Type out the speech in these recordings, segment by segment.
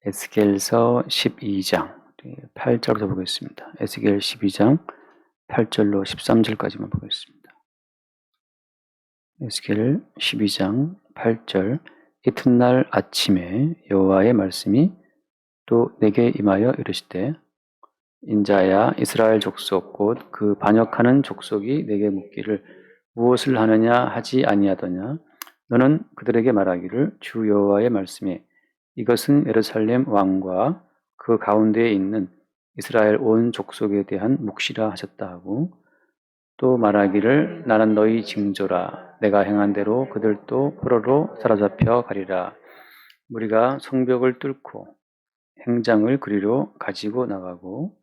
에스겔서 12장 8절부터 보겠습니다. 에스겔 12장 8절로 13절까지만 보겠습니다. 에스겔 12장 8절 이튿날 아침에 여호와의 말씀이 또 내게 임하여 이르시되 인자야 이스라엘 족속 곧 그 반역하는 족속이 내게 묻기를 무엇을 하느냐 하지 아니하더냐 너는 그들에게 말하기를 주 여호와의 말씀에 이것은 예루살렘 왕과 그 가운데에 있는 이스라엘 온 족속에 대한 묵시라 하셨다 하고 또 말하기를 나는 너희 징조라 내가 행한 대로 그들도 포로로 사로잡혀 가리라. 무리가 성벽을 뚫고 행장을 그리로 가지고 나가고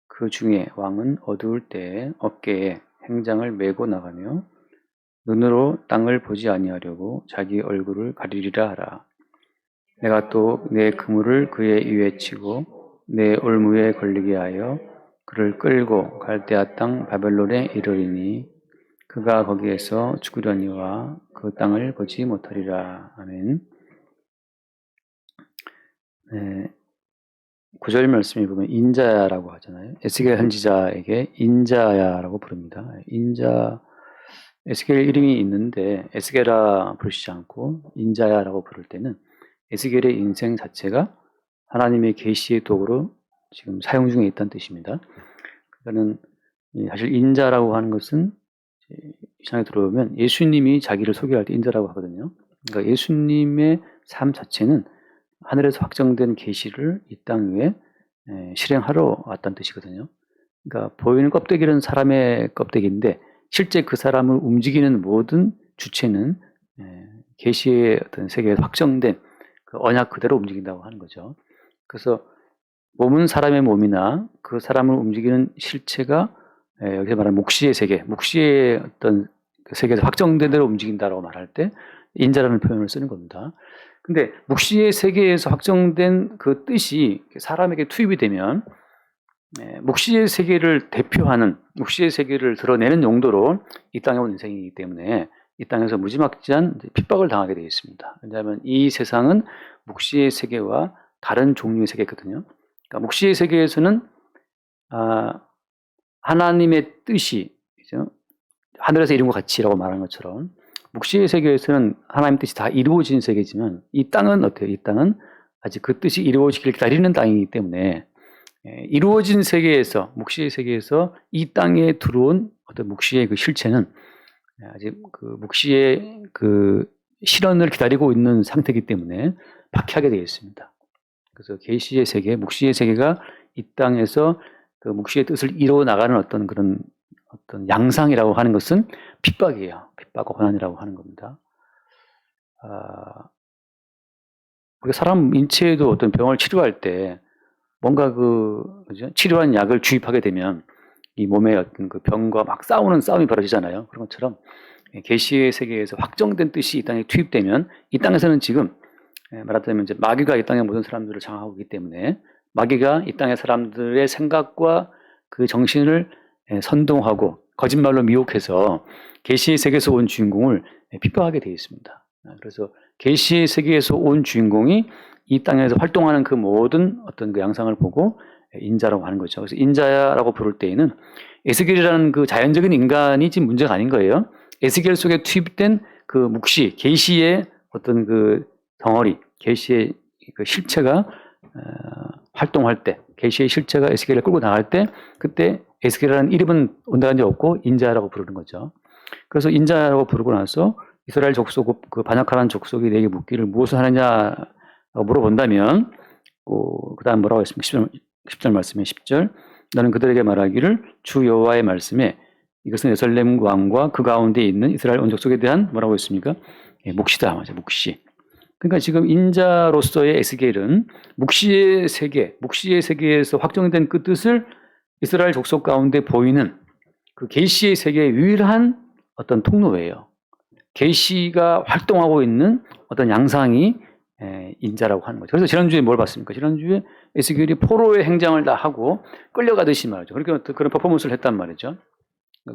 그 중에 왕은 어두울 때에 어깨에 행장을 메고 나가며 눈으로 땅을 보지 아니하려고 자기 얼굴을 가리리라 하라. 내가 또 내 그물을 그의 위에 치고 내 올무에 걸리게 하여 그를 끌고 갈대아 땅 바벨론에 이르리니 그가 거기에서 죽으려니와 그 땅을 보지 못하리라. 아멘. 9절 말씀에 보면 인자야라고 하잖아요. 에스겔 선지자에게 인자야라고 부릅니다. 인자, 에스겔 이름이 있는데 에스겔아 부르시지 않고 인자야라고 부를 때는 에스겔의 인생 자체가 하나님의 계시의 도구로 지금 사용 중에 있다는 뜻입니다. 그러니까는 사실 인자라고 하는 것은 시장에 들어오면 예수님이 자기를 소개할 때 인자라고 하거든요. 그러니까 예수님의 삶 자체는 하늘에서 확정된 계시를 이 땅 위에 실행하러 왔다는 뜻이거든요. 그러니까 보이는 껍데기는 사람의 껍데기인데 실제 그 사람을 움직이는 모든 주체는 계시의 어떤 세계에 확정된 그 언약 그대로 움직인다고 하는 거죠. 그래서 몸은 사람의 몸이나 그 사람을 움직이는 실체가 여기서 말하는 묵시의 세계, 묵시의 어떤 그 세계에서 확정된 대로 움직인다라고 말할 때 인자라는 표현을 쓰는 겁니다. 근데 묵시의 세계에서 확정된 그 뜻이 사람에게 투입이 되면 묵시의 세계를 대표하는 묵시의 세계를 드러내는 용도로 이 땅에 온 인생이기 때문에 이 땅에서 무지막지한 핍박을 당하게 되어 있습니다. 왜냐하면 이 세상은 묵시의 세계와 다른 종류의 세계거든요. 그러니까 묵시의 세계에서는 하나님의 뜻이 하늘에서 이룬 것 같이라고 말하는 것처럼 묵시의 세계에서는 하나님의 뜻이 다 이루어진 세계지만 이 땅은 어때요? 이 땅은 아직 그 뜻이 이루어지길 기다리는 땅이기 때문에 이루어진 세계에서 묵시의 세계에서 이 땅에 들어온 어떤 묵시의 그 실체는 아직 그 묵시의 그 실현을 기다리고 있는 상태이기 때문에 박해하게 되어 있습니다. 그래서 계시의 세계, 묵시의 세계가 이 땅에서 그 묵시의 뜻을 이루어 나가는 어떤 그런 어떤 양상이라고 하는 것은 핍박이에요. 핍박과 고난이라고 하는 겁니다. 우리가 사람 인체에도 어떤 병을 치료할 때 뭔가 그죠? 치료한 약을 주입하게 되면 이 몸의 어떤 그 병과 막 싸우는 싸움이 벌어지잖아요. 그런 것처럼 계시의 세계에서 확정된 뜻이 이 땅에 투입되면 이 땅에서는 지금 말하자면 이제 마귀가 이 땅의 모든 사람들을 장악하고 있기 때문에 마귀가 이 땅의 사람들의 생각과 그 정신을 선동하고 거짓말로 미혹해서 계시의 세계에서 온 주인공을 핍박하게 되어 있습니다. 그래서 계시의 세계에서 온 주인공이 이 땅에서 활동하는 그 모든 어떤 그 양상을 보고 인자라고 하는 거죠. 그래서 인자라고 부를 때에는 에스겔이라는 그 자연적인 인간이 지금 문제가 아닌 거예요. 에스겔 속에 투입된 그 묵시, 계시의 어떤 그 덩어리, 계시의 그 실체가 활동할 때, 계시의 실체가 에스겔을 끌고 나갈 때, 그때 에스겔이라는 이름은 온당한 데 없고 인자라고 부르는 거죠. 그래서 인자라고 부르고 나서 이스라엘 족속, 그 반역하는 족속이 내게 묻기를 무엇을 하느냐라고 물어본다면, 그 다음 뭐라고 했습니까? 10절 말씀에 10절. 나는 그들에게 말하기를 주 여호와의 말씀에 이것은 예루살렘 왕과 그 가운데 있는 이스라엘 온 족속에 대한 뭐라고 했습니까? 묵시다. 맞아요. 묵시. 그러니까 지금 인자로서의 에스겔은 묵시의 세계에서 확정된 그 뜻을 이스라엘 족속 가운데 보이는 그 계시의 세계의 유일한 어떤 통로예요. 계시가 활동하고 있는 어떤 양상이 인자라고 하는 거죠. 그래서 지난주에 뭘 봤습니까? 지난주에 에스겔이 포로의 행장을 다 하고 끌려가듯이 말이죠. 그러니까 그런 퍼포먼스를 했단 말이죠.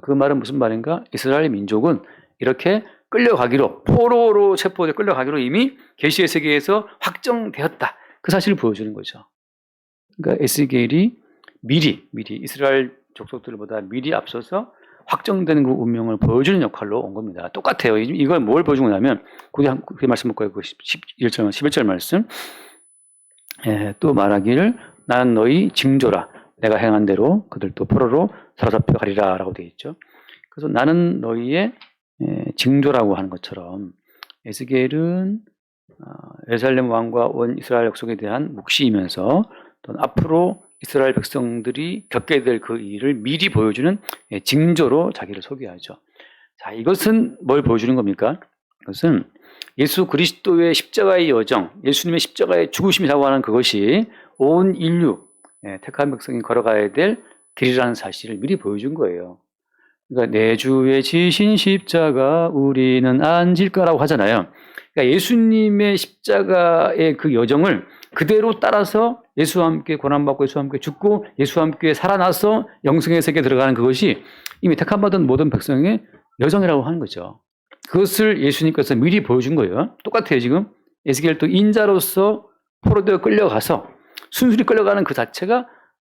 그 말은 무슨 말인가? 이스라엘 민족은 이렇게 끌려가기로, 포로로 체포돼 끌려가기로 이미 계시의 세계에서 확정되었다. 그 사실을 보여주는 거죠. 그러니까 에스겔이 미리 이스라엘 족속들보다 미리 앞서서 확정되는 그 운명을 보여주는 역할로 온 겁니다. 똑같아요. 이걸 뭘 보여준 거냐면 그 말씀 볼까요? 그 11절 말씀. 또 말하기를 나는 너희 징조라. 내가 행한 대로 그들도 포로로 사로잡혀 가리라 라고 되어 있죠. 그래서 나는 너희의 징조라고 하는 것처럼 에스겔은 예루살렘 왕과 온 이스라엘 족속에 대한 묵시이면서 또 앞으로 이스라엘 백성들이 겪게 될 그 일을 미리 보여주는 징조로 자기를 소개하죠. 자, 이것은 뭘 보여주는 겁니까? 이것은 예수 그리스도의 십자가의 여정, 예수님의 십자가의 죽으심이라고 하는 그것이 온 인류, 택한 백성이 걸어가야 될 길이라는 사실을 미리 보여준 거예요. 그러니까 내 주에 지신 십자가 우리는 안 질까라고 하잖아요. 그러니까 예수님의 십자가의 그 여정을 그대로 따라서 예수와 함께 고난받고 예수와 함께 죽고 예수와 함께 살아나서 영생의 세계에 들어가는 그것이 이미 택함받은 모든 백성의 여정이라고 하는 거죠. 그것을 예수님께서 미리 보여준 거예요. 똑같아요. 지금 에스겔도 인자로서 포로되어 끌려가서 순순히 끌려가는 그 자체가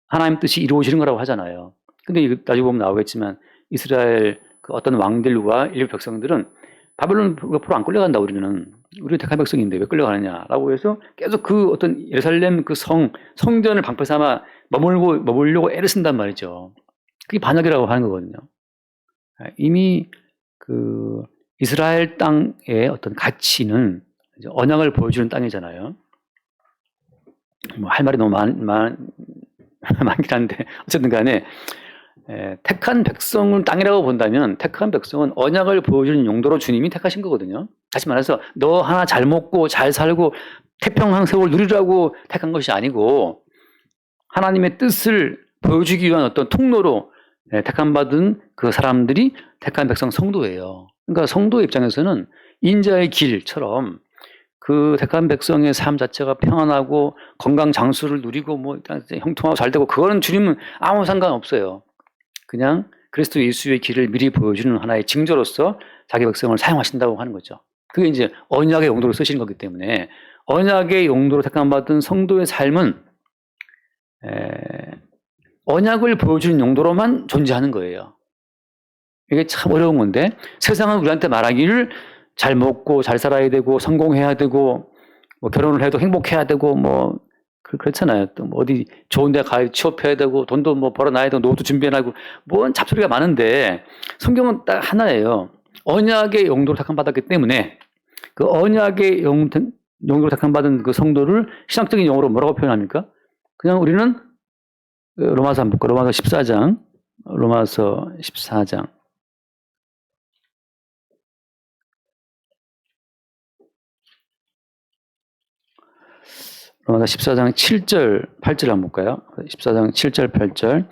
하나님 뜻이 이루어지는 거라고 하잖아요. 근데 나중에 보면 나오겠지만 이스라엘 그 어떤 왕들과 일부 백성들은 바벨론 포로 안 끌려간다. 우리는 택한 백성인데 왜 끌려가느냐라고 해서 계속 그 어떤 예루살렘 그 성전을 방패 삼아 머물려고 애를 쓴단 말이죠. 그게 반역이라고 하는 거거든요. 이미 그 이스라엘 땅의 어떤 가치는 언약을 보여주는 땅이잖아요. 뭐 할 말이 너무 많긴 한데 어쨌든 간에 택한 백성을 땅이라고 본다면 택한 백성은 언약을 보여주는 용도로 주님이 택하신 거거든요. 다시 말해서 너 하나 잘 먹고 잘 살고 태평한 세월 누리라고 택한 것이 아니고 하나님의 뜻을 보여주기 위한 어떤 통로로 택함받은 그 사람들이 택한 백성 성도예요. 그러니까 성도의 입장에서는 인자의 길처럼 그 택한 백성의 삶 자체가 평안하고 건강 장수를 누리고 뭐 형통하고 잘 되고 그거는 주님은 아무 상관없어요. 그냥 그리스도 예수의 길을 미리 보여주는 하나의 징조로서 자기 백성을 사용하신다고 하는 거죠. 그게 이제 언약의 용도로 쓰시는 거기 때문에 언약의 용도로 택함받은 성도의 삶은 언약을 보여주는 용도로만 존재하는 거예요. 이게 참 어려운 건데 세상은 우리한테 말하기를 잘 먹고 잘 살아야 되고 성공해야 되고 뭐 결혼을 해도 행복해야 되고 뭐 그렇잖아요. 또 뭐 어디 좋은 데 가야 취업해야 되고 돈도 뭐 벌어놔야 되고 노후도 준비해놔고 뭔 잡소리가 많은데 성경은 딱 하나예요. 언약의 용도로 택함받았기 때문에 그 언약의 용도로 택함받은 그 성도를 신학적인 용어로 뭐라고 표현합니까? 그냥 우리는 로마서 한번 볼까요? 로마서 14장. 로마서 14장. 로마서 14장 7절, 8절 한번 볼까요? 14장 7절, 8절.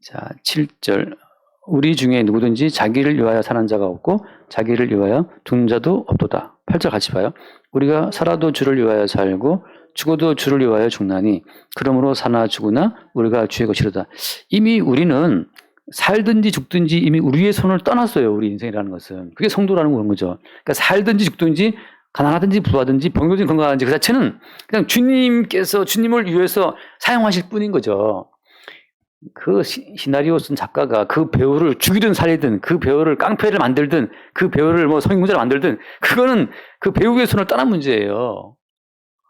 자, 7절. 우리 중에 누구든지 자기를 위하여 사는 자가 없고 자기를 위하여 둔 자도 없도다. 8절 같이 봐요. 우리가 살아도 주를 위하여 살고 죽어도 주를 위하여 죽나니 그러므로 사나 죽으나 우리가 주의 것이로다. 이미 우리는 살든지 죽든지 이미 우리의 손을 떠났어요. 우리 인생이라는 것은. 그게 성도라는 그런 거죠. 그러니까 살든지 죽든지 가난하든지 부하든지 병들든지 건강하든지 그 자체는 그냥 주님께서 주님을 위해서 사용하실 뿐인 거죠. 그 시나리오 쓴 작가가 그 배우를 죽이든 살리든 그 배우를 깡패를 만들든 그 배우를 뭐 성인공자를 만들든 그거는 그 배우의 손을 떠난 문제예요.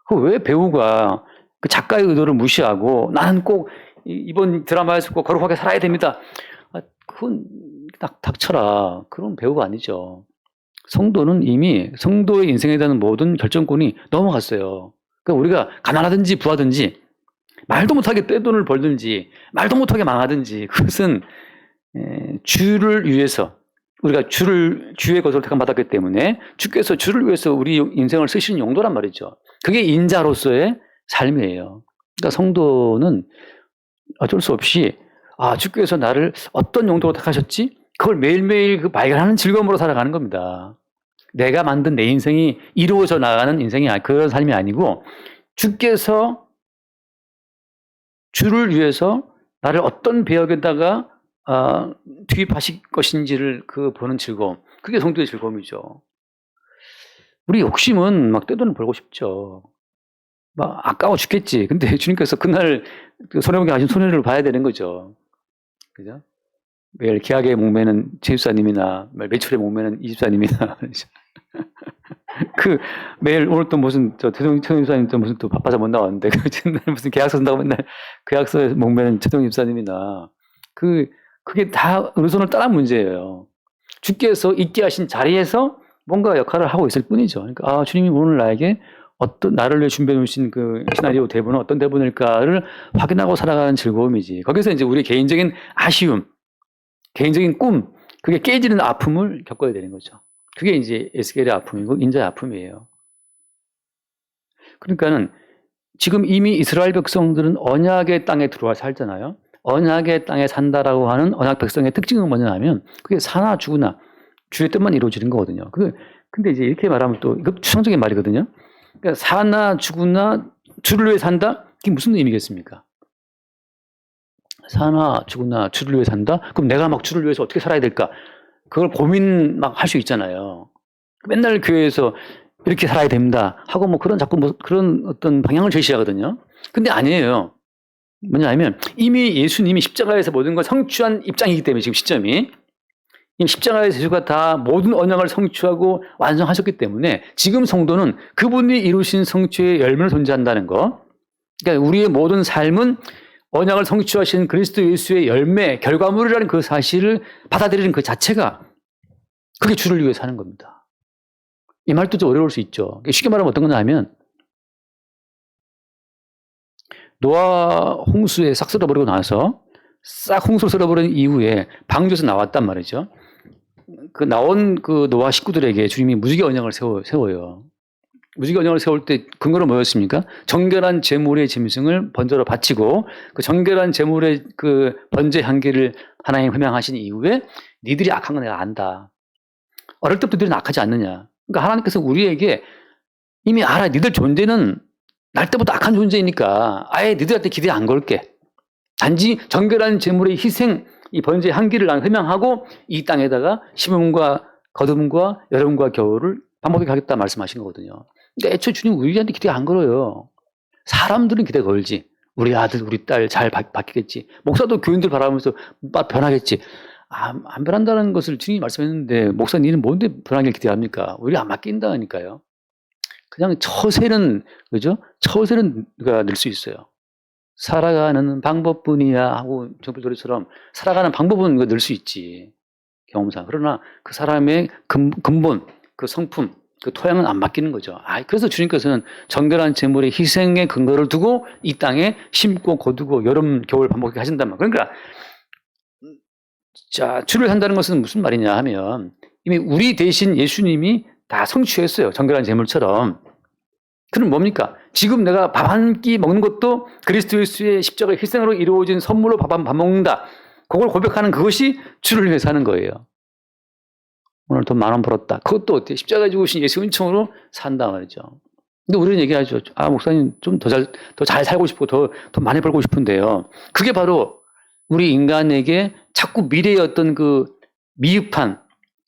그 왜 배우가 그 작가의 의도를 무시하고 나는 꼭 이번 드라마에서 꼭 거룩하게 살아야 됩니다. 그건 닥쳐라. 그런 배우가 아니죠. 성도는 이미 성도의 인생에 대한 모든 결정권이 넘어갔어요. 그러니까 우리가 가난하든지 부하든지 말도 못하게 떼돈을 벌든지 말도 못하게 망하든지 그것은 주를 위해서 우리가 주의 것으로 택함받았기 때문에 주께서 주를 위해서 우리 인생을 쓰시는 용도란 말이죠. 그게 인자로서의 삶이에요. 그러니까 성도는 어쩔 수 없이 주께서 나를 어떤 용도로 택하셨지? 그걸 매일매일 그 발견하는 즐거움으로 살아가는 겁니다. 내가 만든 내 인생이 이루어져 나가는 인생이 그런 삶이 아니고 주께서 주를 위해서 나를 어떤 배역에다가 투입하실 것인지를 보는 즐거움. 그게 성도의 즐거움이죠. 우리 욕심은 막 떼돈을 벌고 싶죠. 막 아까워 죽겠지. 근데 주님께서 그날 그 손해보게 하신 손해를 봐야 되는 거죠. 그죠? 매일 계약에 목매는 제집사님이나 매출에 목매는 이집사님이나 그 매일 오늘 또 무슨 최동 집사님 또 무슨 또 바빠서 못 나왔는데 무슨 계약서 쓴다고 맨날 계약서에 목매는 최동 집사님이나 그게 다 어느 손을 따른 문제예요. 주께서 있게 하신 자리에서 뭔가 역할을 하고 있을 뿐이죠. 그러니까 주님이 오늘 나에게 어떤 나를 위해 준비해 주신 그 시나리오 대본은 어떤 대본일까를 확인하고 살아가는 즐거움이지. 거기서 이제 우리 개인적인 아쉬움, 개인적인 꿈, 그게 깨지는 아픔을 겪어야 되는 거죠. 그게 이제 에스겔의 아픔이고 인자의 아픔이에요. 그러니까는 지금 이미 이스라엘 백성들은 언약의 땅에 들어와 살잖아요. 언약의 땅에 산다라고 하는 언약 백성의 특징은 뭐냐면 그게 사나 죽으나 주의 뜻만 이루어지는 거거든요. 근데 이제 이렇게 말하면 또 이거 추상적인 말이거든요. 그러니까 사나 죽으나 주를 위해 산다? 그게 무슨 의미겠습니까? 사나 죽으나 주를 위해 산다? 그럼 내가 막 주를 위해서 어떻게 살아야 될까? 그걸 고민 막 할 수 있잖아요. 맨날 교회에서 이렇게 살아야 된다 하고 뭐 그런 어떤 방향을 제시하거든요. 근데 아니에요. 뭐냐면 이미 예수님이 십자가에서 모든 걸 성취한 입장이기 때문에 지금 시점이 이 십자가의 예수가 다 모든 언약을 성취하고 완성하셨기 때문에 지금 성도는 그분이 이루신 성취의 열매를 존재한다는 거. 그러니까 우리의 모든 삶은 언약을 성취하신 그리스도 예수의 열매, 결과물이라는 그 사실을 받아들이는 그 자체가 그게 주를 위해 사는 겁니다. 이 말도 좀 어려울 수 있죠. 쉽게 말하면 어떤 거냐 하면 노아 홍수에 싹 쓸어버리고 나서 싹 홍수 쓸어버린 이후에 방주에서 나왔단 말이죠. 그 나온 그 노아 식구들에게 주님이 무지개 언약을 세워요. 무지개 언약을 세울 때 근거는 뭐였습니까? 정결한 제물의 짐승을 번제로 바치고 그 정결한 제물의 그 번제 향기를 하나님 흠양하신 이후에 니들이 악한 거 내가 안다. 어릴 때부터 너희는 악하지 않느냐. 그러니까 하나님께서 우리에게 이미 알아. 니들 존재는 날 때부터 악한 존재이니까 아예 니들한테 기대 안 걸게. 단지 정결한 제물의 희생, 이 번제의 향기를 난 흠양하고 이 땅에다가 심음과 거듭음과 여름과 겨울을 반복하게 하겠다 말씀하신 거거든요. 근데 애초에 주님 우리한테 기대 안 걸어요. 사람들은 기대 걸지. 우리 아들, 우리 딸 잘 바뀌겠지. 목사도 교인들 바라보면서 변하겠지. 안 변한다는 것을 주님이 말씀했는데 목사님은 뭔데 변하길 기대합니까? 우리 안 바뀐다니까요. 그냥 처세는 그죠? 처세는 우리가 늘 수 있어요. 살아가는 방법뿐이야 하고 정필소리처럼 살아가는 방법은 늘 수 있지. 경험상. 그러나 그 사람의 근본, 그 성품, 그 토양은 안 바뀌는 거죠. 그래서 주님께서는 정결한 제물의 희생의 근거를 두고 이 땅에 심고 거두고 여름, 겨울 반복하게 하신단 말이에요. 그러니까 자, 주를 한다는 것은 무슨 말이냐 하면 이미 우리 대신 예수님이 다 성취했어요. 정결한 제물처럼. 그럼 뭡니까? 지금 내가 밥 한 끼 먹는 것도 그리스도 예수의 십자가의 희생으로 이루어진 선물로 밥 먹는다. 그걸 고백하는 그것이 주를 위해 사는 거예요. 오늘 돈 10,000원 벌었다. 그것도 어때? 십자가에 죽으신 예수 은총으로 산다 말이죠. 근데 우리는 얘기하죠. 목사님 좀 더 잘 살고 싶고 더 많이 벌고 싶은데요. 그게 바로 우리 인간에게 자꾸 미래의 어떤 그 미흡한,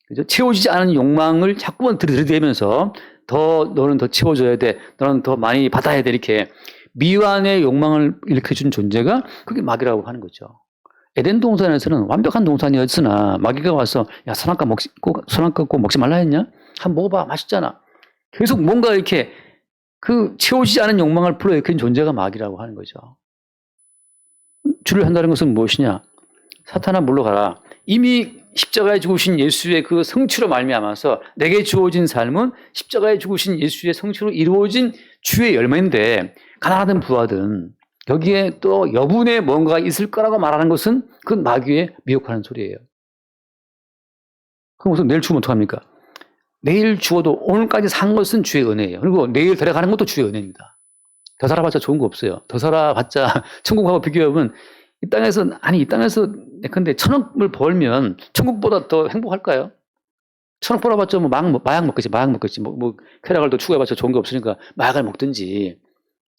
그죠? 채워지지 않은 욕망을 자꾸만 들이대면서 너는 더 채워줘야 돼. 너는 더 많이 받아야 돼. 이렇게 미완의 욕망을 일으켜준 존재가 그게 마귀라고 하는 거죠. 에덴 동산에서는 완벽한 동산이었으나 마귀가 와서 야, 선악과 꼭 먹지 말라 했냐? 한번 먹어봐. 맛있잖아. 계속 뭔가 이렇게 그 채워지지 않은 욕망을 불러일으킨 존재가 마귀라고 하는 거죠. 주를 한다는 것은 무엇이냐? 사탄아 물러가라. 이미 십자가에 죽으신 예수의 그 성취로 말미암아서 내게 주어진 삶은 십자가에 죽으신 예수의 성취로 이루어진 주의 열매인데 가난하든 부하든 여기에 또 여분의 뭔가가 있을 거라고 말하는 것은 그건 마귀의 미혹하는 소리예요. 그럼 우선 내일 죽으면 어떡합니까? 내일 죽어도 오늘까지 산 것은 주의 은혜예요. 그리고 내일 데려가는 것도 주의 은혜입니다. 더 살아봤자 좋은 거 없어요. 더 살아봤자 천국하고 비교하면 이 땅에서 근데 1,000억을 벌면 천국보다 더 행복할까요? 1,000억 벌어봤자 뭐 마약 먹겠지. 쾌락을 더 추구해봤자 좋은 게 없으니까 마약을 먹든지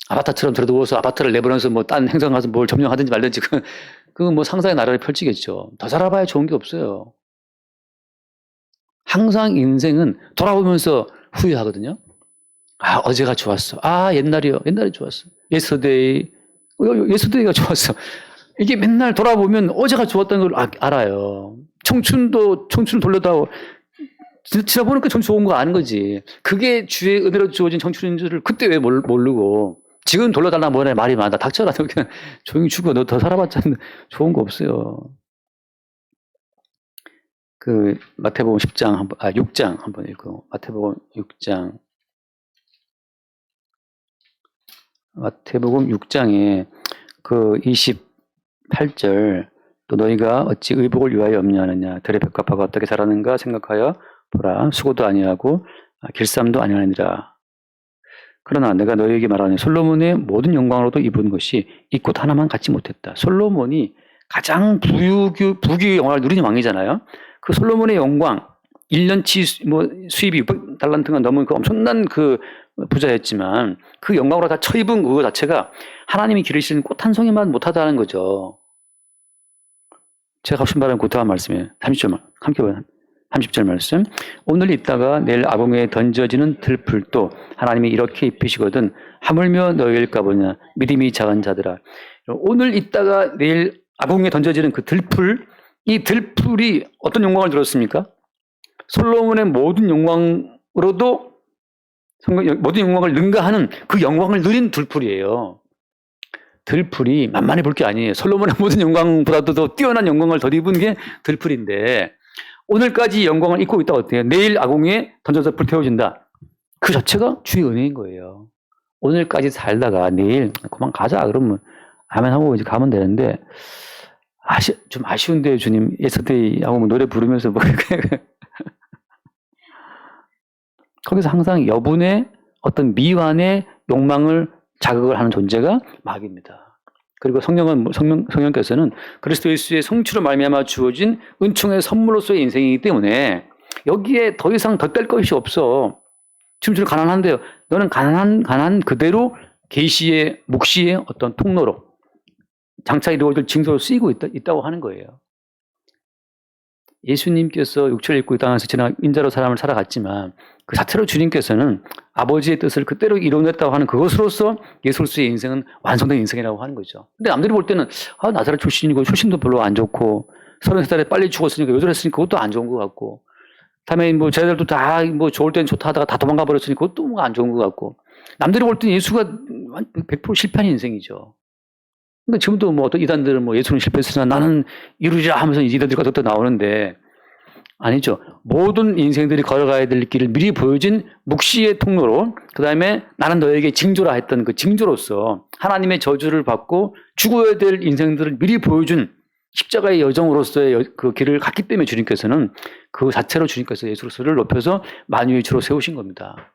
아바타처럼 들어두어서 아바타를 내보내면서 뭐 딴 행성 가서 뭘 점령하든지 말든지 그 뭐 상상의 나라를 펼치겠죠. 더 살아봐야 좋은 게 없어요. 항상 인생은 돌아오면서 후회하거든요. 아, 어제가 좋았어. 아, 옛날이요. 옛날이 좋았어. 예스터데이가 좋았어. 이게 맨날 돌아보면 어제가 좋았다는 걸 알아요. 청춘을 돌려다오. 지나 보니까 전 좋은 거 아는 거지. 그게 주의 은혜로 주어진 청춘인 줄을 그때 왜 모르고. 지금 돌려달라 뭐래 말이 많아. 닥쳐라. 그냥 조용히 죽어. 너 더 살아봤자 좋은 거 없어요. 그 마태복음 10장 6장 한번 읽고. 마태복음 6장. 마태복음 6장에 그 28절 또 너희가 어찌 의복을 위하여 염려하느냐 들의 벽화가 어떻게 자라는가 생각하여 보라 수고도 아니하고 길쌈도 아니하니라. 그러나 내가 너희에게 말하니 솔로몬의 모든 영광으로도 입은 것이 이 꽃 하나만 갖지 못했다. 솔로몬이 가장 부귀의 영광을 누리는 왕이잖아요. 그 솔로몬의 영광 1년치 뭐 수입이 600달란트가 넘은 그 엄청난 그 부자였지만 그 영광으로 다 처입은 그거 자체가 하나님이 기르시는 꽃 한 송이만 못하다는 거죠. 제가 하고 싶은 말은 그 다음 말씀이에요. 30절, 함께 보요 30절 말씀. 오늘 있다가 내일 아궁이에 던져지는 들풀도 하나님이 이렇게 입히시거든 하물며 너희일까 보냐 믿음이 작은 자들아. 오늘 있다가 내일 아궁이에 던져지는 그 들풀, 이 들풀이 어떤 영광을 들었습니까? 솔로몬의 모든 영광으로도 모든 영광을 능가하는 그 영광을 누린 들풀이에요. 들풀이 만만해 볼 게 아니에요. 솔로몬의 모든 영광보다도 더 뛰어난 영광을 덧입은 게 들풀인데 오늘까지 영광을 입고 있다 어때요? 내일 아궁이에 던져서 불태워진다. 그 자체가 주의 은혜인 거예요. 오늘까지 살다가 내일 그만 가자 그러면 아멘 하고 이제 가면 되는데 좀 아쉬운데요 주님. 예스터데이 하고 뭐 노래 부르면서 뭐 거기서 항상 여분의 어떤 미완의 욕망을 자극을 하는 존재가 마귀입니다. 그리고 성령께서는 그리스도 예수의 성취로 말미암아 주어진 은총의 선물로서의 인생이기 때문에 여기에 더 이상 덧댈 것이 없어. 지금 저는 가난한데요. 너는 가난 그대로 계시의 묵시의 어떤 통로로 장차 이루어질 징조로 쓰이고 있다고 하는 거예요. 예수님께서 육체를 입고 이 땅에서 지나 인자로 사람을 살아갔지만 그 자체로 주님께서는 아버지의 뜻을 그대로 이뤄냈다고 하는 그것으로서 예수로서의 인생은 완성된 인생이라고 하는 거죠. 근데 남들이 볼 때는 나사렛 출신이고 출신도 별로 안 좋고 33살에 빨리 죽었으니까 요절했으니까 그것도 안 좋은 것 같고 다음에 뭐 쟤들도 다 뭐 좋을 땐 좋다 하다가 다 도망가 버렸으니까 그것도 뭔가 안 좋은 것 같고 남들이 볼 때는 예수가 100% 실패한 인생이죠. 근데 지금도 뭐 어떤 이단들은 뭐 예수는 실패했으나 나는 이루리라 하면서 이단들이 또 나오는데 아니죠. 모든 인생들이 걸어가야 될 길을 미리 보여진 묵시의 통로로 그 다음에 나는 너에게 징조라 했던 그 징조로서 하나님의 저주를 받고 죽어야 될 인생들을 미리 보여준 십자가의 여정으로서의 그 길을 갔기 때문에 주님께서는 그 자체로 주님께서 예수를 높여서 만유의 주로 세우신 겁니다.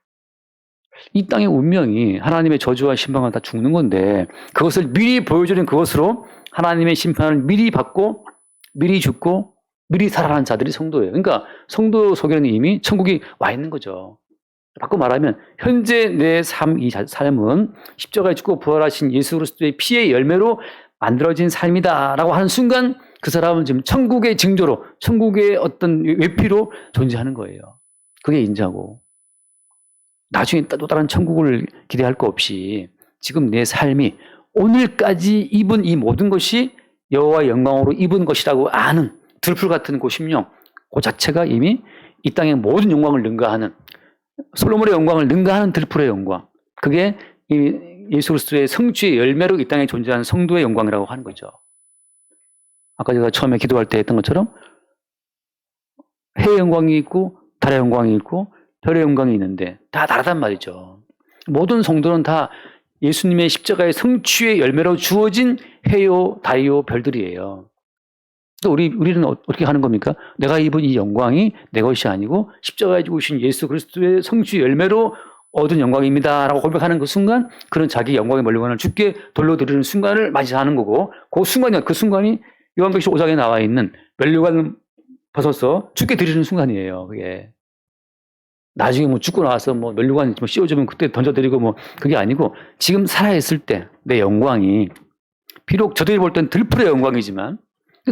이 땅의 운명이 하나님의 저주와 심판과 다 죽는 건데 그것을 미리 보여주는 그것으로 하나님의 심판을 미리 받고 미리 죽고 미리 살아가는 자들이 성도예요. 그러니까 성도 속에는 이미 천국이 와 있는 거죠. 바꿔 말하면 현재 내 이 삶은 십자가에 죽고 부활하신 예수 그리스도의 피의 열매로 만들어진 삶이다라고 하는 순간 그 사람은 지금 천국의 징조로 천국의 어떤 외피로 존재하는 거예요. 그게 인자고 나중에 또 다른 천국을 기대할 거 없이 지금 내 삶이 오늘까지 입은 이 모든 것이 여호와의 영광으로 입은 것이라고 아는 들풀 같은 그 심령, 그 자체가 이미 이 땅의 모든 영광을 능가하는 솔로몬의 영광을 능가하는 들풀의 영광. 그게 이 예수 그리스도의 성취의 열매로 이 땅에 존재하는 성도의 영광이라고 하는 거죠. 아까 제가 처음에 기도할 때 했던 것처럼 해의 영광이 있고 달의 영광이 있고 별의 영광이 있는데 다 다르단 말이죠. 모든 성도는 다 예수님의 십자가의 성취의 열매로 주어진 해요, 달요, 별들이에요. 또 우리는 어떻게 하는 겁니까? 내가 입은 이 영광이 내 것이 아니고 십자가에 죽으신 예수 그리스도의 성취 열매로 얻은 영광입니다라고 고백하는 그 순간 그런 자기 영광의 멀리관을 주께 돌려드리는 순간을 맞이하는 거고 그 순간이 요한복음 5장에 나와 있는 면류관을 벗어서 주께 드리는 순간이에요. 그게 나중에 뭐 죽고 나와서 뭐 면류관 뭐 씌워주면 그때 던져드리고 뭐 그게 아니고 지금 살아있을 때 내 영광이 비록 저들이 볼 땐 들풀의 영광이지만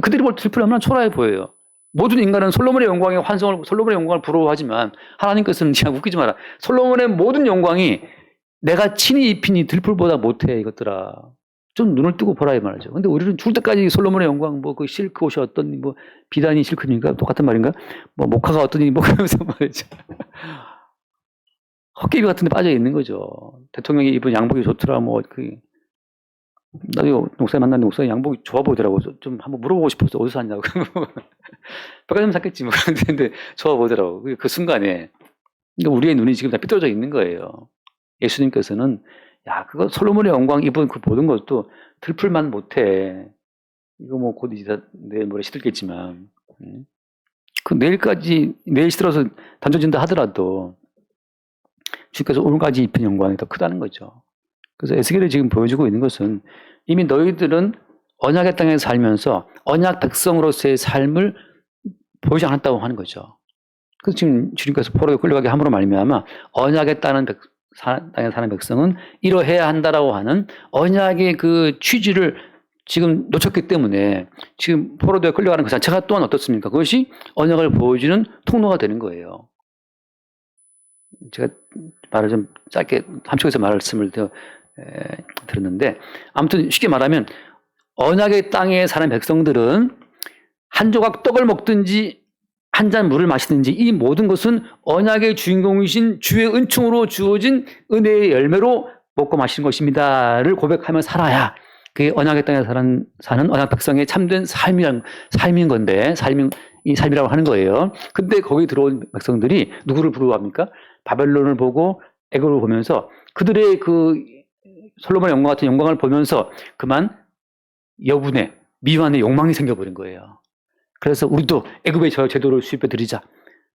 그들이 볼 때 들풀이 얼마나 초라해 보여요. 모든 인간은 솔로몬의 영광에 솔로몬의 영광을 부러워하지만 하나님께서는 그냥 웃기지 마라. 솔로몬의 모든 영광이 내가 친히 입힌 이 들풀보다 못해 이것들아. 좀 눈을 뜨고 보라 이 말이죠. 근데 우리는 죽을 때까지 솔로몬의 영광 뭐 그 실크 옷이 어떤 뭐 비단이 실크입니까? 똑같은 말인가? 뭐 목화가 어떠니 뭐 그러면서 말이죠. 헛개비 같은 데 빠져 있는 거죠. 대통령이 입은 양복이 좋더라 뭐 나도 목사님 만났는데 목사님 양복이 좋아 보이더라고. 좀 한번 물어보고 싶었어. 어디서 샀냐고. 백화점 샀겠지 뭐. 그런데 좋아 보이더라고. 그 순간에. 그러니까 우리의 눈이 지금 다 삐뚤어져 있는 거예요. 예수님께서는 야 그거 솔로몬의 영광 입은 그 모든 것도 들풀만 못해. 이거 뭐 곧 이제 내일 모레 시들겠지만 그 내일 시들어서 던져진다 하더라도 주께서 오늘까지 입힌 영광이 더 크다는 거죠. 그래서 에스겔이 지금 보여주고 있는 것은 이미 너희들은 언약의 땅에 살면서 언약 백성으로서의 삶을 보이지 않았다고 하는 거죠. 그래서 지금 주님께서 포로에 끌려가게 함으로 말미암아 언약의 땅에 사는 백성은 이러해야 한다라고 하는 언약의 그 취지를 지금 놓쳤기 때문에 지금 포로되어 끌려가는 그 자체가 또한 어떻습니까? 그것이 언약을 보여주는 통로가 되는 거예요. 제가 말을 좀 짧게 함축해서 말씀을 들었는데 아무튼 쉽게 말하면 언약의 땅에 사는 백성들은 한 조각 떡을 먹든지 한 잔 물을 마시든지 이 모든 것은 언약의 주인공이신 주의 은총으로 주어진 은혜의 열매로 먹고 마시는 것입니다를 고백하며 살아야 그게 언약의 땅에 사는 언약 백성의 참된 삶인 건데 이 삶이라고 하는 거예요. 근데 거기 들어온 백성들이 누구를 부러워합니까? 바벨론을 보고 애굽을 보면서 그들의 그 솔로몬의 영광 같은 영광을 보면서 그만 여분의 미완의 욕망이 생겨버린 거예요. 그래서 우리도 애굽의 저 제도를 수입해드리자.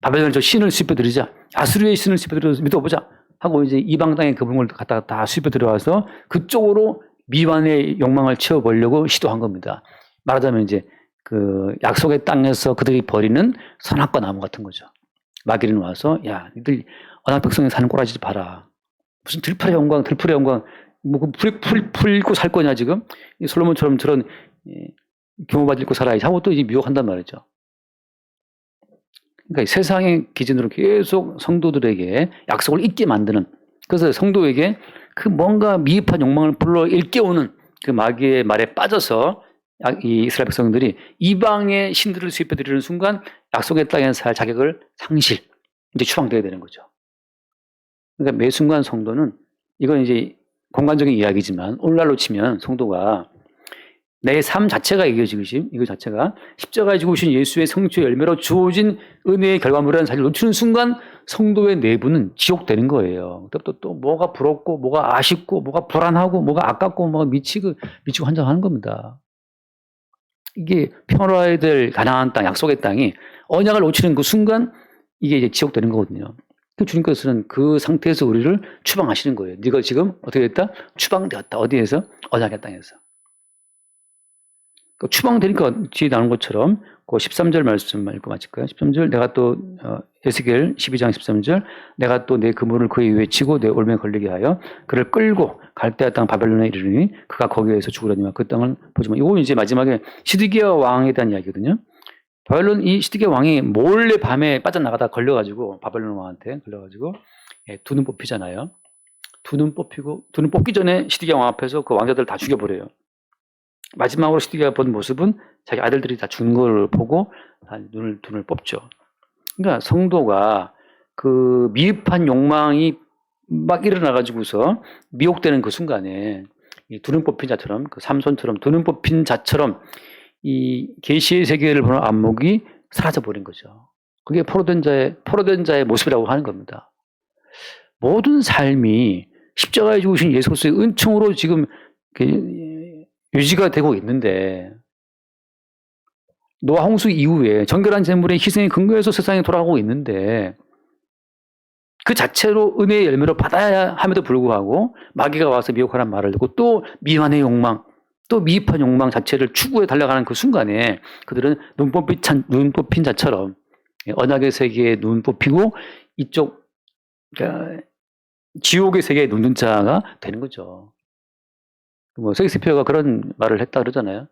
바벨론의 저 신을 수입해드리자. 아수르의 신을 수입해드려서 믿어보자. 하고 이제 이방 땅의 그분을 갖다가 다 수입해들여와서 그쪽으로 미완의 욕망을 채워보려고 시도한 겁니다. 말하자면 이제 그 약속의 땅에서 그들이 버리는 선악과 나무 같은 거죠. 마귀는 와서 야, 니들 언약 백성에 사는 꼬라지 봐라. 무슨 들풀의 영광, 뭐 풀 입고 살 거냐 지금? 솔로몬처럼 저런 규모받 입고 살아야지 하고 또 이제 미혹한단 말이죠. 그러니까 세상의 기준으로 계속 성도들에게 약속을 잊게 만드는, 그래서 성도에게 그 뭔가 미흡한 욕망을 불러 일깨우는 그 마귀의 말에 빠져서 이 이스라엘 백성들이 이방의 신들을 수입해드리는 순간 약속의 땅에 살 자격을 이제 추방되어야 되는 거죠. 그러니까 매 순간 성도는, 이건 이제 공간적인 이야기지만 오늘날로 치면 성도가 내 삶 자체가 이거 자체가 십자가에 죽으신 예수의 성취의 열매로 주어진 은혜의 결과물이라는 사실을 놓치는 순간 성도의 내부는 지옥되는 거예요. 또 뭐가 부럽고 뭐가 아쉽고 뭐가 불안하고 뭐가 아깝고 뭐가 미치고 환장하는 겁니다. 이게 평화로워야 될 가나안 땅, 약속의 땅이 언약을 놓치는 그 순간 이게 이제 지옥되는 거거든요. 주님께서는 그 상태에서 우리를 추방하시는 거예요. 네가 지금 어떻게 됐다? 추방되었다. 어디에서? 언약의 땅에서. 추방되니까 뒤에 나오는 것처럼 그 13절 말씀 읽고 마칠까요? 13절 내가 또 에스겔 12장 13절 내가 또 내 그물을 그에 외치고 내 올매에 걸리게 하여 그를 끌고 갈대아 땅 바벨론에 이르르니 그가 거기에서 죽으려니와 그 땅을 보지만, 이건 이제 마지막에 시드기야 왕에 대한 이야기거든요. 이 시드기야 왕이 몰래 밤에 빠져나가다 걸려가지고 바벨론 왕한테 걸려가지고 두 눈 뽑히잖아요. 두 눈 뽑기 전에 시드기야 왕 앞에서 그 왕자들 다 죽여버려요. 마지막으로 시드기야가 본 모습은 자기 아들들이 다 죽는 걸 보고 눈을 뽑죠. 그러니까 성도가 그 미흡한 욕망이 막 일어나가지고서 미혹되는 그 순간에 이 두 눈 뽑힌 자처럼, 그 삼손처럼 두 눈 뽑힌 자처럼 이 계시의 세계를 보는 안목이 사라져버린 거죠. 그게 포로된 자의 모습이라고 하는 겁니다. 모든 삶이 십자가에 죽으신 예수 그리스도의 은총으로 지금 유지가 되고 있는데, 노아 홍수 이후에 정결한 제물의 희생의 근거에서 세상에 돌아가고 있는데 그 자체로 은혜의 열매로 받아야 함에도 불구하고 마귀가 와서 미혹하라는 말을 듣고 또 미완의 욕망, 또 미흡한 욕망 자체를 추구해 달려가는 그 순간에 그들은 눈 뽑힌 자처럼 언약의 세계에 눈 뽑히고 이쪽 지옥의 세계에 눈 자가 되는 거죠. 뭐 셰익스피어가 그런 말을 했다 그러잖아요.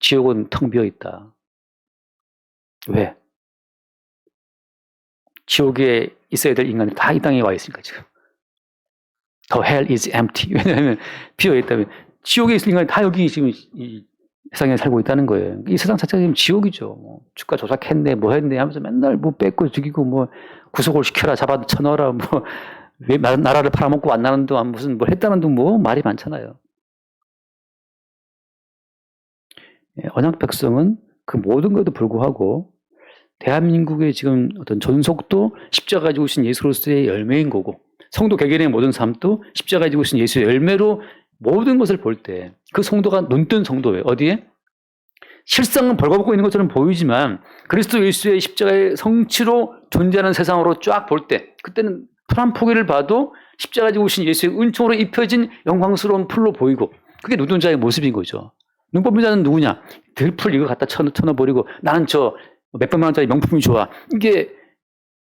지옥은 텅 비어 있다. 왜? 지옥에 있어야 될 인간이 다 이 땅에 와 있으니까 지금. The hell is empty. 왜냐하면 비어 있다면 지옥에 있을 인간이 다 여기 지금 이 세상에 살고 있다는 거예요. 이 세상 자체가 지금 지옥이죠. 뭐 주가 조작했네, 뭐 했네 하면서 맨날 뭐 뺏고 죽이고 뭐 구속을 시켜라, 잡아 쳐넣어라, 뭐 왜 나라를 팔아먹고 만나는 동안 무슨 뭘 했다는 둥 뭐 말이 많잖아요. 언약 백성은 그 모든 것에도 불구하고 대한민국의 지금 어떤 존속도 십자가 가지고 오신 예수로서의 열매인 거고, 성도 개개인의 모든 삶도 십자가 가지고 오신 예수의 열매로 모든 것을 볼 때 그 성도가 눈뜬 성도예요. 어디에? 실상은 벌거벗고 있는 것처럼 보이지만 그리스도 예수의 십자가의 성취로 존재하는 세상으로 쫙 볼 때, 그때는 풀 한 포기를 봐도 십자가 가지고 오신 예수의 은총으로 입혀진 영광스러운 풀로 보이고, 그게 눈뜬 자의 모습인 거죠. 눈 뽑힌 자는 누구냐? 들풀 이거 갖다 쳐넣어버리고 나는 저 몇백만 원짜리 명품이 좋아. 이게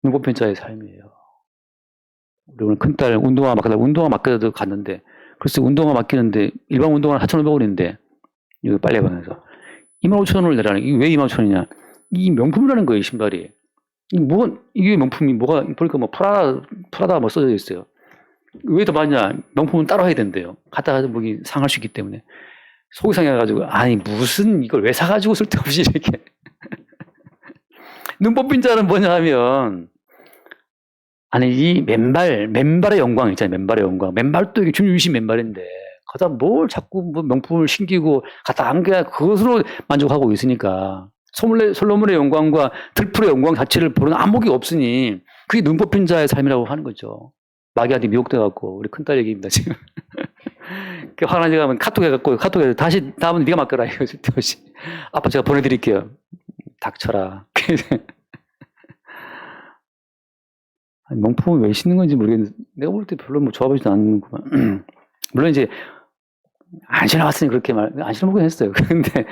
눈 뽑힌 자의 삶이에요. 우리 오늘 큰딸 운동화 맡겨도 갔는데, 글쎄 운동화 맡기는데 일반 운동화는 4,500원인데 이거 빨래방에서 25,000원을 내라는. 이게 왜 25,000원이냐? 이 명품이라는 거예요, 신발이. 이게 명품이 뭐가, 보니까 뭐 프라다 뭐 써져 있어요. 왜 더 많냐? 명품은 따로 해야 된대요. 갖다가 뭐 상할 수 있기 때문에. 속이 상해가지고, 아니 무슨 이걸 왜 사가지고 쓸데없이 이렇게. 눈 뽑힌 자는 뭐냐 하면, 아니 이 맨발의 영광 있잖아요. 맨발의 영광. 맨발도 이게 중요시 맨발인데 거기다 뭘 자꾸 뭐 명품을 신기고 갖다 안겨야 그것으로 만족하고 있으니까 솔로몬의 영광과 들풀의 영광 자체를 보는 안목이 없으니 그게 눈 뽑힌 자의 삶이라고 하는 거죠. 마귀한테 미혹돼갖고. 우리 큰딸 얘기입니다 지금. 화나지 가면 카톡에 다시 다음은 네가 맡겨라 이거 쓸데없이. 아빠 제가 보내드릴게요. 닥쳐라. 명품을 왜 신는 건지 모르겠는데 내가 볼 때 별로 뭐 좋아 보이지도 않는구만. 물론 이제 안 신어봤으니 그렇게 안 신어보긴 했어요. 근데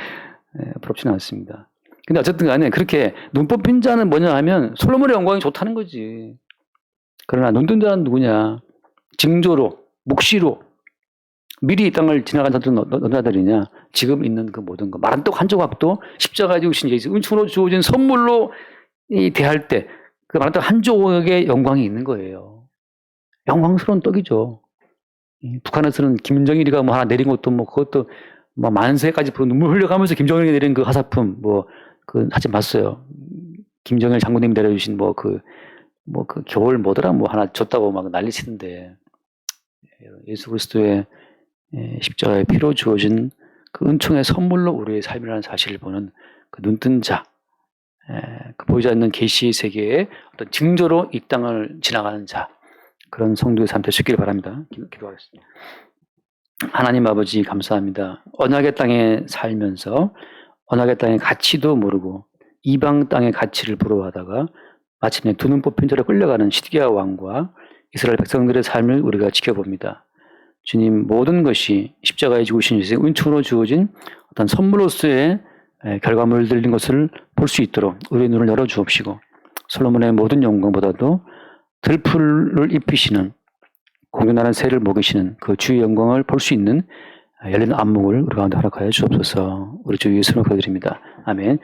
부럽지는 않습니다. 근데 어쨌든 간에 그렇게 눈 뽑힌 자는 뭐냐 하면 솔로몬의 영광이 좋다는 거지. 그러나 눈 뜬 자는 누구냐? 징조로, 묵시로 미리 이 땅을 지나간 자들은 어떤 자들이냐? 지금 있는 그 모든 것, 마른 떡 한 조각도 십자가 가지고 오신 예수 은총으로 주어진 선물로 대할 때 그 마른 떡 한 조각의 영광이 있는 거예요. 영광스러운 떡이죠. 북한에서는 김정일이가 뭐 하나 내린 것도 뭐 그것도 뭐 만세까지 눈물 흘려가면서 김정일이 내린 그 화사품 뭐 그 사진 봤어요. 김정일 장군님이 내려주신 뭐 그 겨울 뭐더라 뭐 하나 줬다고 막 난리치는데, 예수 그리스도의 십자가의 피로 주어진 그 은총의 선물로 우리의 삶이라는 사실을 보는 그 눈뜬 자, 그 보이지 않는 계시의 세계의 어떤 징조로 이 땅을 지나가는 자, 그런 성도의 삶 될 수 있기를 바랍니다. 기도하겠습니다. 하나님 아버지 감사합니다. 언약의 땅에 살면서 언약의 땅의 가치도 모르고 이방 땅의 가치를 부러워하다가 마침내 두 눈 뽑힌 자로 끌려가는 시드기야 왕과 이스라엘 백성들의 삶을 우리가 지켜봅니다. 주님, 모든 것이 십자가에 죽으신 예수의 은총으로 주어진 어떤 선물로서의 결과물들인 것을 볼 수 있도록 우리의 눈을 열어 주옵시고, 솔로몬의 모든 영광보다도 들풀을 입히시는 공연하는 새를 먹이시는 그 주의 영광을 볼 수 있는 열린 안목을 우리 가운데 허락하여 주옵소서. 우리 주 예수로 기도드립니다. 아멘.